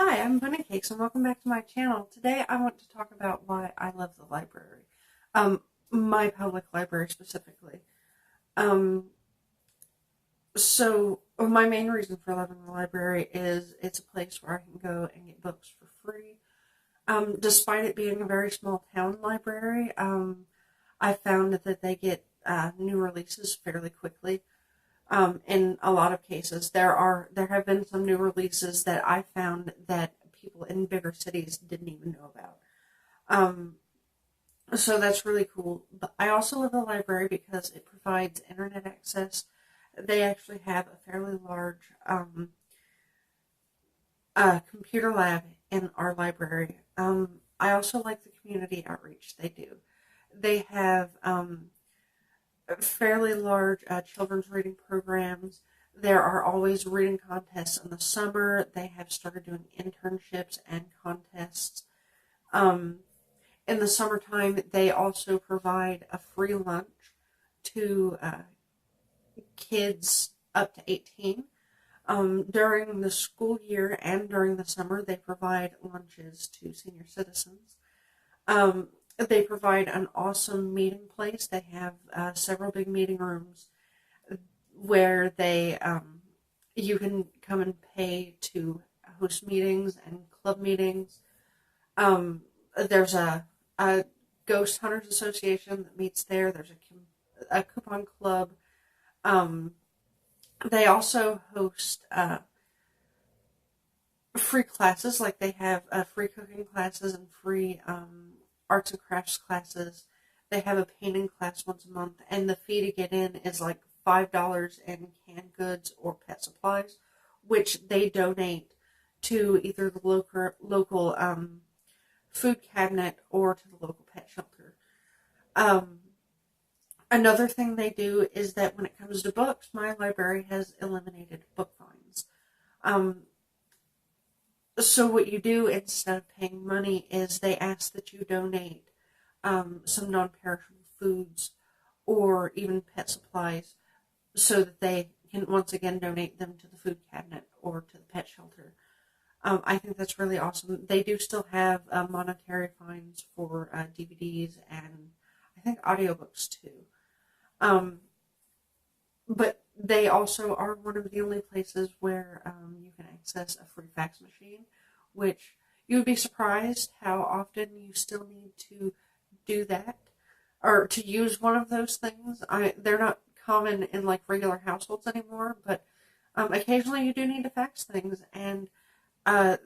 Hi, I'm Bunny Cakes and welcome back to my channel. Today I want to talk about why I love the library. Um, my public library specifically. Um, my main reason for loving the library is it's a place where I can go and get books for free. Despite it being a very small town library, I found that they get new releases fairly quickly. In a lot of cases, there have been some new releases that I found that people in bigger cities didn't even know about. Um, so that's really cool. But I also love the library because it provides internet access. They actually have a fairly large computer lab in our library. I also like the community outreach they do. They have fairly large children's reading programs. There are always reading contests in the summer. They have started doing internships and contests. Um, in the summertime, they also provide a free lunch to kids up to 18. During the school year and during the summer, they provide lunches to senior citizens. They provide an awesome meeting place. They have several big meeting rooms where you can come and pay to host meetings and club meetings. There's a Ghost Hunters Association that meets there. There's a coupon club. Um, they also host free classes, like they have free cooking classes and free arts and crafts classes. They have a painting class once a month, and the fee to get in is like $5 in canned goods or pet supplies, which they donate to either the local food cabinet or to the local pet shelter. Um, Another thing they do is that when it comes to books, my library has eliminated book fines. Um, so what you do instead of paying money is they ask that you donate some non-perishable foods or even pet supplies so that they can once again donate them to the food cabinet or to the pet shelter. I think that's really awesome. They do still have monetary fines for DVDs and I think audiobooks too. Um, but they also are one of the only places where you can access a free fax machine, which you would be surprised how often you still need to do that or to use one of those things. They're not common in like regular households anymore, but occasionally you do need to fax things, and uh,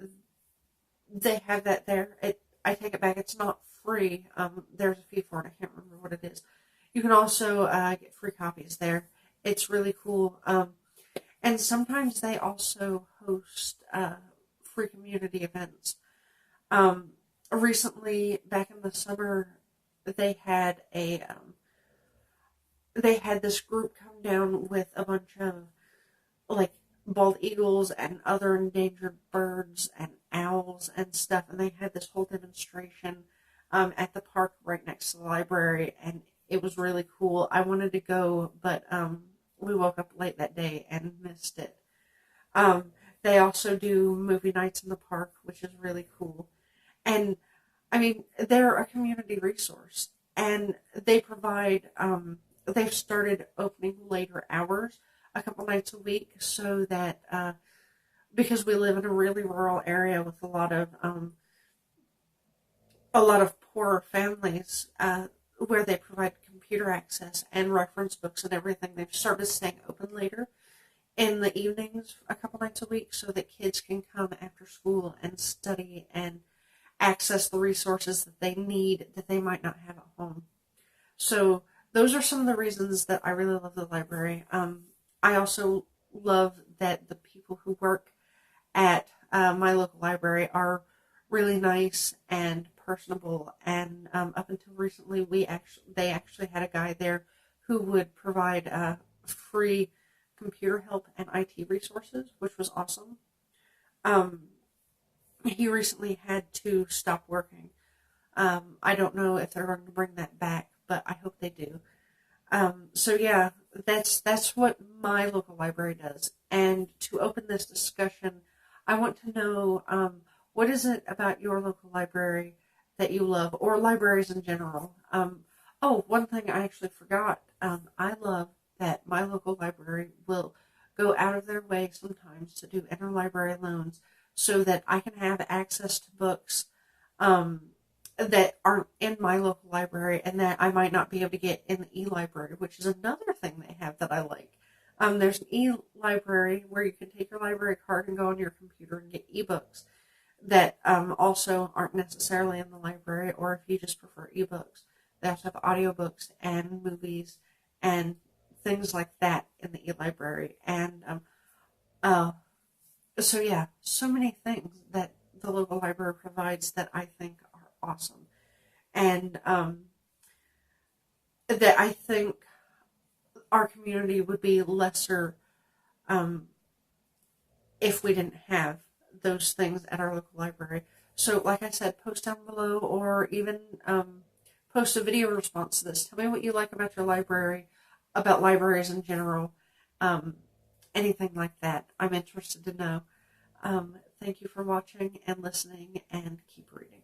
they have that there. I take it back. It's not free. There's a fee for it. I can't remember what it is. You can also get free copies there. It's really cool. And sometimes they also host free community events. Um, Recently, back in the summer, they had this group come down with a bunch of like bald eagles and other endangered birds and owls and stuff, and they had this whole demonstration at the park right next to the library, and it was really cool. I wanted to go, but we woke up late that day and missed it. Um, they also do movie nights in the park, which is really cool. And I mean, they're a community resource, and they've started opening later hours a couple nights a week so that because we live in a really rural area with a lot of poorer families where they provide computer access and reference books and everything. They've started staying open later in the evenings a couple nights a week so that kids can come after school and study and access the resources that they need that they might not have at home. So those are some of the reasons that I really love the library. I also love that the people who work at my local library are really nice and personable. And up until recently, they actually had a guy there who would provide free computer help and IT resources, which was awesome. Um, he recently had to stop working. I don't know if they're going to bring that back, but I hope they do. So yeah, that's what my local library does. And to open this discussion, I want to know what is it about your local library that you love, or libraries in general. Oh, one thing I actually forgot. I love that my local library will go out of their way sometimes to do interlibrary loans so that I can have access to books um, that aren't in my local library and that I might not be able to get in the e-library, which is another thing they have that I like. There's an e-library where you can take your library card and go on your computer and get ebooks that also aren't necessarily in the library, or if you just prefer ebooks, they also have audiobooks and movies and things like that in the e-library. And uh, so, yeah, so many things that the local library provides that I think are awesome. And that I think our community would be lesser um, if we didn't have those things at our local library. So, like I said, post down below, or even post a video response to this. Tell me what you like about your library, about libraries in general, um, anything like that. I'm interested to know. Thank you for watching and listening, and keep reading.